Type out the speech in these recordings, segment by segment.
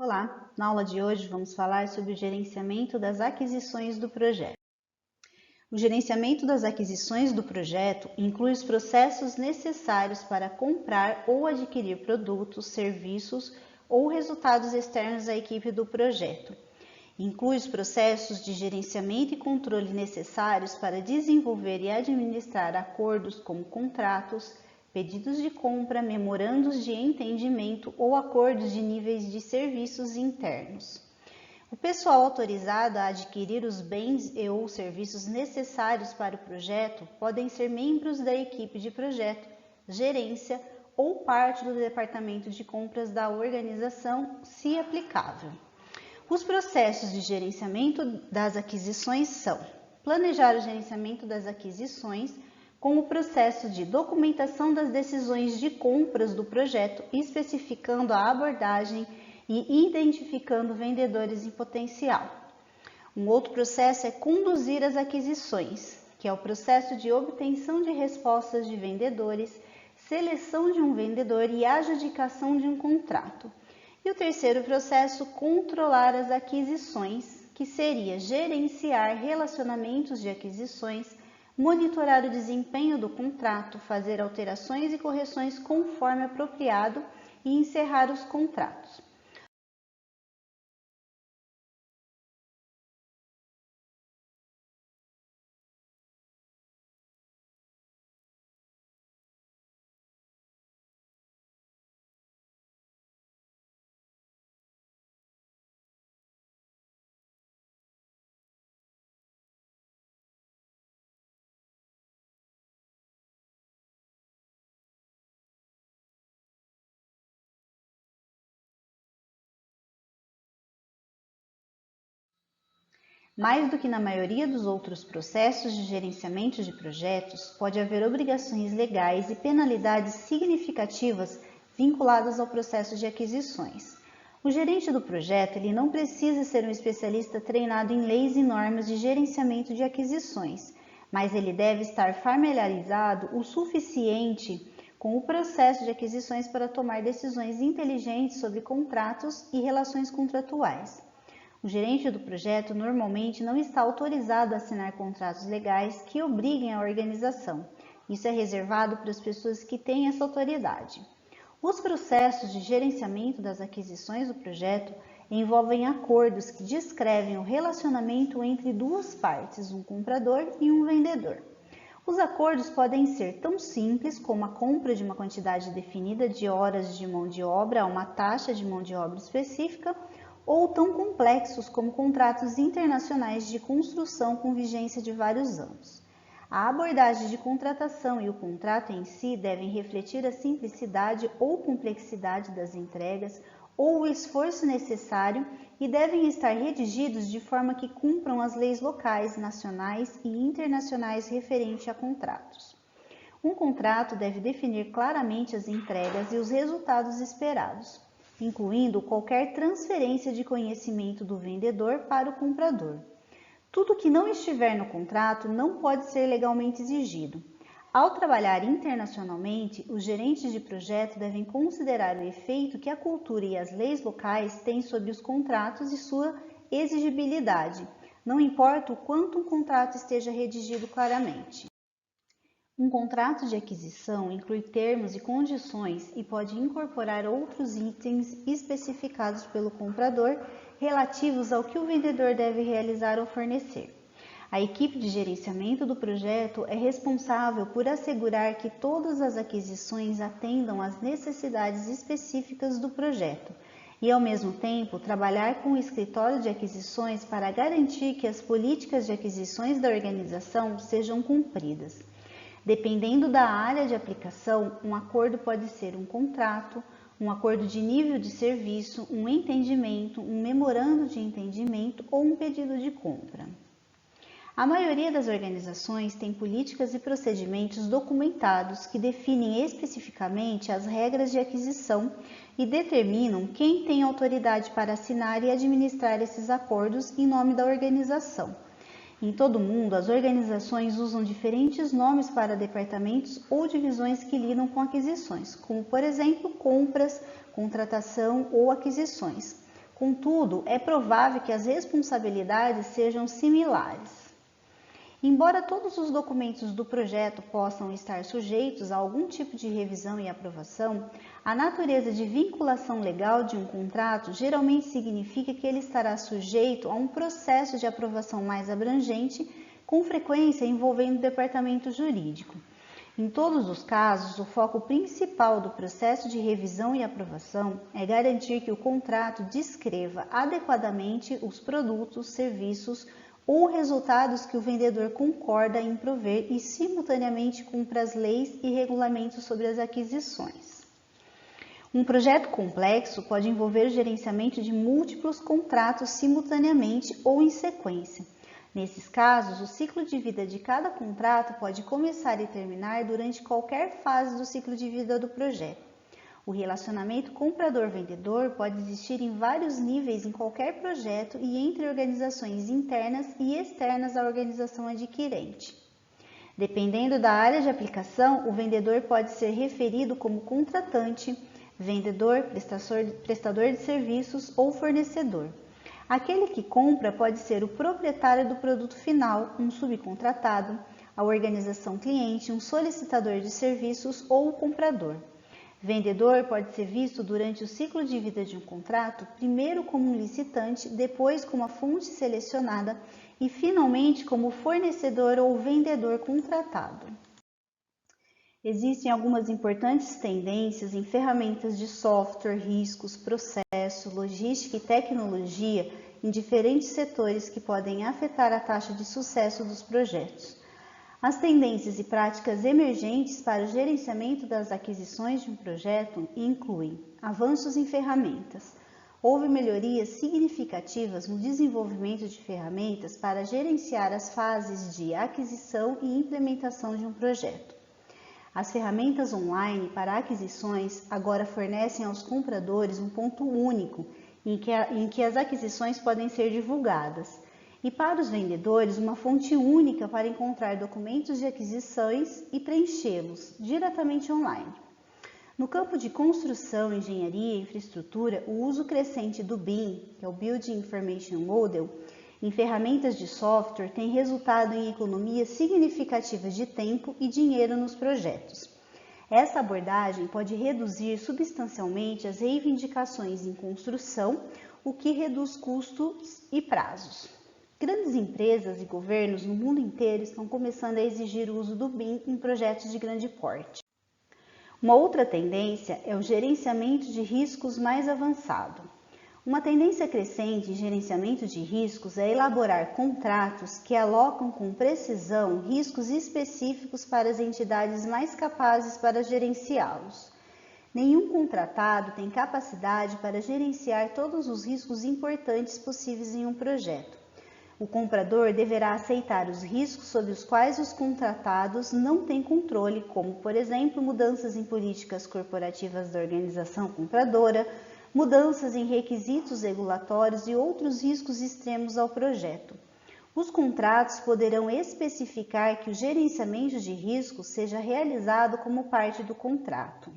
Olá, na aula de hoje vamos falar sobre o gerenciamento das aquisições do projeto. O gerenciamento das aquisições do projeto inclui os processos necessários para comprar ou adquirir produtos, serviços ou resultados externos à equipe do projeto. Inclui os processos de gerenciamento e controle necessários para desenvolver e administrar acordos como contratos, pedidos de compra, memorandos de entendimento ou acordos de níveis de serviços internos. O pessoal autorizado a adquirir os bens e ou serviços necessários para o projeto podem ser membros da equipe de projeto, gerência ou parte do departamento de compras da organização, se aplicável. Os processos de gerenciamento das aquisições são: planejar o gerenciamento das aquisições com o processo de documentação das decisões de compras do projeto, especificando a abordagem e identificando vendedores em potencial. Um outro processo é conduzir as aquisições, que é o processo de obtenção de respostas de vendedores, seleção de um vendedor e adjudicação de um contrato. E o terceiro processo, controlar as aquisições, que seria gerenciar relacionamentos de aquisições, monitorar o desempenho do contrato, fazer alterações e correções conforme apropriado e encerrar os contratos. Mais do que na maioria dos outros processos de gerenciamento de projetos, pode haver obrigações legais e penalidades significativas vinculadas ao processo de aquisições. O gerente do projeto ele não precisa ser um especialista treinado em leis e normas de gerenciamento de aquisições, mas ele deve estar familiarizado o suficiente com o processo de aquisições para tomar decisões inteligentes sobre contratos e relações contratuais. O gerente do projeto normalmente não está autorizado a assinar contratos legais que obriguem a organização. Isso é reservado para as pessoas que têm essa autoridade. Os processos de gerenciamento das aquisições do projeto envolvem acordos que descrevem o relacionamento entre duas partes, um comprador e um vendedor. Os acordos podem ser tão simples como a compra de uma quantidade definida de horas de mão de obra a uma taxa de mão de obra específica, ou tão complexos como contratos internacionais de construção com vigência de vários anos. A abordagem de contratação e o contrato em si devem refletir a simplicidade ou complexidade das entregas ou o esforço necessário e devem estar redigidos de forma que cumpram as leis locais, nacionais e internacionais referentes a contratos. Um contrato deve definir claramente as entregas e os resultados esperados, incluindo qualquer transferência de conhecimento do vendedor para o comprador. Tudo que não estiver no contrato não pode ser legalmente exigido. Ao trabalhar internacionalmente, os gerentes de projeto devem considerar o efeito que a cultura e as leis locais têm sobre os contratos e sua exigibilidade, não importa o quanto um contrato esteja redigido claramente. Um contrato de aquisição inclui termos e condições e pode incorporar outros itens especificados pelo comprador relativos ao que o vendedor deve realizar ou fornecer. A equipe de gerenciamento do projeto é responsável por assegurar que todas as aquisições atendam às necessidades específicas do projeto e, ao mesmo tempo, trabalhar com o escritório de aquisições para garantir que as políticas de aquisições da organização sejam cumpridas. Dependendo da área de aplicação, um acordo pode ser um contrato, um acordo de nível de serviço, um entendimento, um memorando de entendimento ou um pedido de compra. A maioria das organizações tem políticas e procedimentos documentados que definem especificamente as regras de aquisição e determinam quem tem autoridade para assinar e administrar esses acordos em nome da organização. Em todo o mundo, as organizações usam diferentes nomes para departamentos ou divisões que lidam com aquisições, como, por exemplo, compras, contratação ou aquisições. Contudo, é provável que as responsabilidades sejam similares. Embora todos os documentos do projeto possam estar sujeitos a algum tipo de revisão e aprovação, a natureza de vinculação legal de um contrato geralmente significa que ele estará sujeito a um processo de aprovação mais abrangente, com frequência envolvendo o departamento jurídico. Em todos os casos, o foco principal do processo de revisão e aprovação é garantir que o contrato descreva adequadamente os produtos, serviços ou resultados que o vendedor concorda em prover e simultaneamente cumpra as leis e regulamentos sobre as aquisições. Um projeto complexo pode envolver o gerenciamento de múltiplos contratos simultaneamente ou em sequência. Nesses casos, o ciclo de vida de cada contrato pode começar e terminar durante qualquer fase do ciclo de vida do projeto. O relacionamento comprador-vendedor pode existir em vários níveis em qualquer projeto e entre organizações internas e externas à organização adquirente. Dependendo da área de aplicação, o vendedor pode ser referido como contratante, vendedor, prestador de serviços ou fornecedor. Aquele que compra pode ser o proprietário do produto final, um subcontratado, a organização cliente, um solicitador de serviços ou o comprador. Vendedor pode ser visto durante o ciclo de vida de um contrato, primeiro como um licitante, depois como a fonte selecionada e finalmente como fornecedor ou vendedor contratado. Existem algumas importantes tendências em ferramentas de software, riscos, processo, logística e tecnologia em diferentes setores que podem afetar a taxa de sucesso dos projetos. As tendências e práticas emergentes para o gerenciamento das aquisições de um projeto incluem avanços em ferramentas. Houve melhorias significativas no desenvolvimento de ferramentas para gerenciar as fases de aquisição e implementação de um projeto. As ferramentas online para aquisições agora fornecem aos compradores um ponto único em que as aquisições podem ser divulgadas. E para os vendedores, uma fonte única para encontrar documentos de aquisições e preenchê-los diretamente online. No campo de construção, engenharia e infraestrutura, o uso crescente do BIM, que é o Building Information Model, em ferramentas de software tem resultado em economias significativas de tempo e dinheiro nos projetos. Essa abordagem pode reduzir substancialmente as reivindicações em construção, o que reduz custos e prazos. Grandes empresas e governos no mundo inteiro estão começando a exigir o uso do BIM em projetos de grande porte. Uma outra tendência é o gerenciamento de riscos mais avançado. Uma tendência crescente em gerenciamento de riscos é elaborar contratos que alocam com precisão riscos específicos para as entidades mais capazes para gerenciá-los. Nenhum contratado tem capacidade para gerenciar todos os riscos importantes possíveis em um projeto. O comprador deverá aceitar os riscos sobre os quais os contratados não têm controle, como, por exemplo, mudanças em políticas corporativas da organização compradora, mudanças em requisitos regulatórios e outros riscos extremos ao projeto. Os contratos poderão especificar que o gerenciamento de riscos seja realizado como parte do contrato.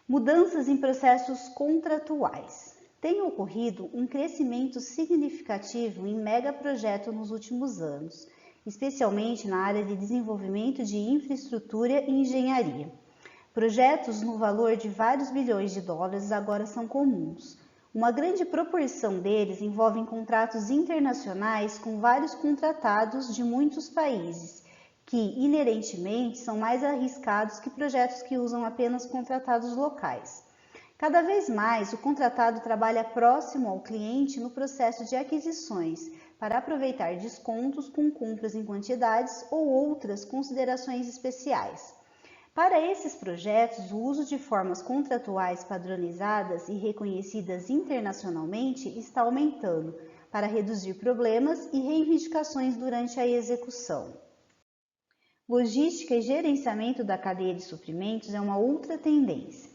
Mudanças em processos contratuais. Tem ocorrido um crescimento significativo em megaprojetos nos últimos anos, especialmente na área de desenvolvimento de infraestrutura e engenharia. Projetos no valor de vários bilhões de dólares agora são comuns. Uma grande proporção deles envolvem contratos internacionais com vários contratados de muitos países, que inerentemente são mais arriscados que projetos que usam apenas contratados locais. Cada vez mais, o contratado trabalha próximo ao cliente no processo de aquisições, para aproveitar descontos com compras em quantidades ou outras considerações especiais. Para esses projetos, o uso de formas contratuais padronizadas e reconhecidas internacionalmente está aumentando, para reduzir problemas e reivindicações durante a execução. Logística e gerenciamento da cadeia de suprimentos é uma outra tendência.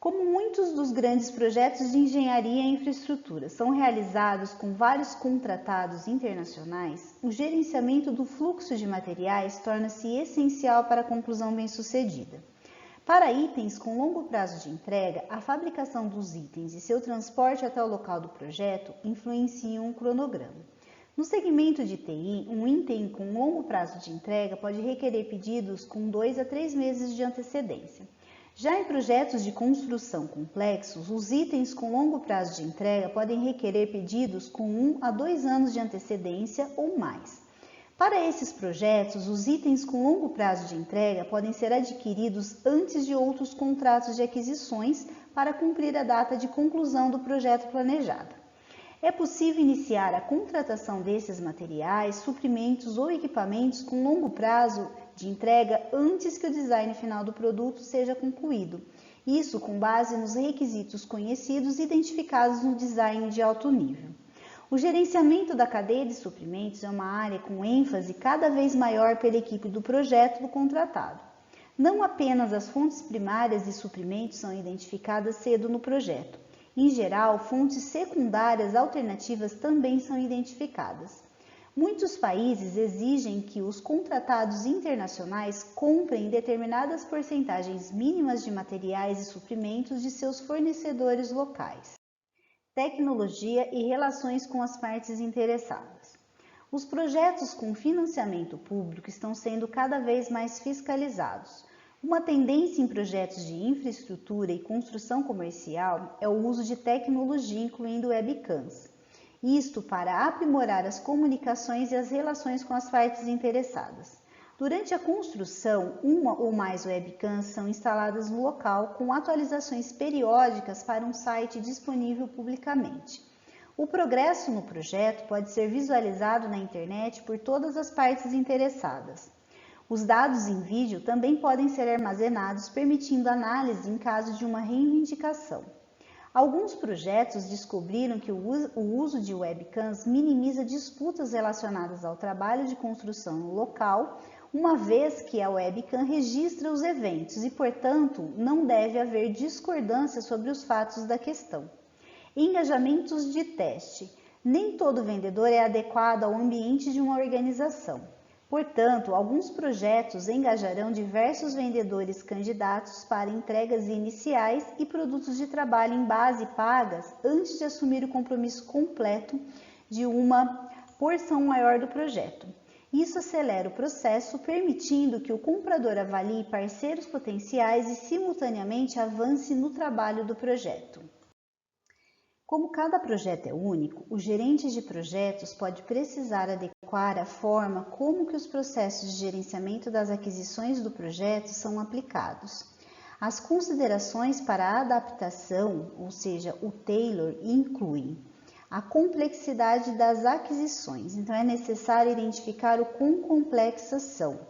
Como muitos dos grandes projetos de engenharia e infraestrutura são realizados com vários contratados internacionais, o gerenciamento do fluxo de materiais torna-se essencial para a conclusão bem-sucedida. Para itens com longo prazo de entrega, a fabricação dos itens e seu transporte até o local do projeto influenciam o cronograma. No segmento de TI, um item com longo prazo de entrega pode requerer pedidos com 2 a 3 meses de antecedência. Já em projetos de construção complexos, os itens com longo prazo de entrega podem requerer pedidos com 1 a 2 anos de antecedência ou mais. Para esses projetos, os itens com longo prazo de entrega podem ser adquiridos antes de outros contratos de aquisições para cumprir a data de conclusão do projeto planejado. É possível iniciar a contratação desses materiais, suprimentos ou equipamentos com longo prazo de entrega antes que o design final do produto seja concluído. Isso com base nos requisitos conhecidos e identificados no design de alto nível. O gerenciamento da cadeia de suprimentos é uma área com ênfase cada vez maior pela equipe do projeto do contratado. Não apenas as fontes primárias de suprimentos são identificadas cedo no projeto. Em geral, fontes secundárias alternativas também são identificadas. Muitos países exigem que os contratados internacionais comprem determinadas porcentagens mínimas de materiais e suprimentos de seus fornecedores locais. Tecnologia e relações com as partes interessadas. Os projetos com financiamento público estão sendo cada vez mais fiscalizados. Uma tendência em projetos de infraestrutura e construção comercial é o uso de tecnologia, incluindo webcams. Isto para aprimorar as comunicações e as relações com as partes interessadas. Durante a construção, uma ou mais webcams são instaladas no local com atualizações periódicas para um site disponível publicamente. O progresso no projeto pode ser visualizado na internet por todas as partes interessadas. Os dados em vídeo também podem ser armazenados, permitindo análise em caso de uma reivindicação. Alguns projetos descobriram que o uso de webcams minimiza disputas relacionadas ao trabalho de construção no local, uma vez que a webcam registra os eventos e, portanto, não deve haver discordância sobre os fatos da questão. Engajamentos de teste. Nem todo vendedor é adequado ao ambiente de uma organização. Portanto, alguns projetos engajarão diversos vendedores candidatos para entregas iniciais e produtos de trabalho em base pagas antes de assumir o compromisso completo de uma porção maior do projeto. Isso acelera o processo, permitindo que o comprador avalie parceiros potenciais e, simultaneamente, avance no trabalho do projeto. Como cada projeto é único, o gerente de projetos pode precisar adequar a forma como que os processos de gerenciamento das aquisições do projeto são aplicados. As considerações para a adaptação, ou seja, o tailor, incluem a complexidade das aquisições. Então, é necessário identificar o quão complexas são.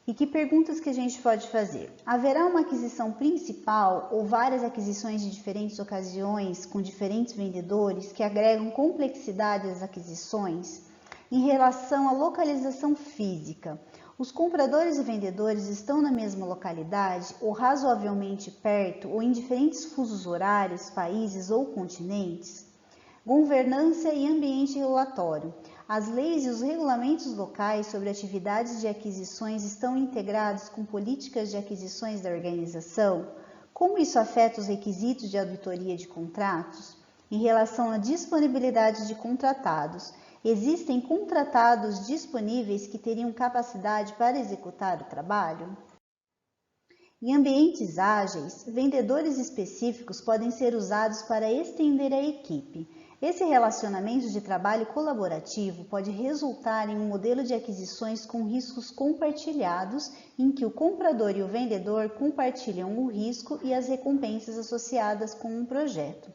E que perguntas que a gente pode fazer? Haverá uma aquisição principal ou várias aquisições de diferentes ocasiões com diferentes vendedores que agregam complexidade às aquisições? Em relação à localização física, os compradores e vendedores estão na mesma localidade ou razoavelmente perto ou em diferentes fusos horários, países ou continentes? Governança e ambiente regulatório. As leis e os regulamentos locais sobre atividades de aquisições estão integrados com políticas de aquisições da organização? Como isso afeta os requisitos de auditoria de contratos? Em relação à disponibilidade de contratados, existem contratados disponíveis que teriam capacidade para executar o trabalho? Em ambientes ágeis, vendedores específicos podem ser usados para estender a equipe. Esse relacionamento de trabalho colaborativo pode resultar em um modelo de aquisições com riscos compartilhados, em que o comprador e o vendedor compartilham o risco e as recompensas associadas com um projeto.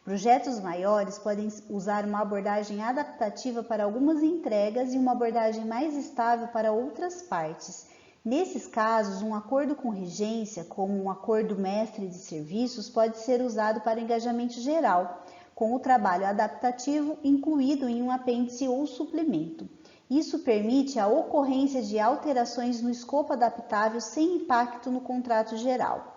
Projetos maiores podem usar uma abordagem adaptativa para algumas entregas e uma abordagem mais estável para outras partes. Nesses casos, um acordo com regência, como um acordo mestre de serviços, pode ser usado para engajamento geral, com o trabalho adaptativo incluído em um apêndice ou suplemento. Isso permite a ocorrência de alterações no escopo adaptável sem impacto no contrato geral.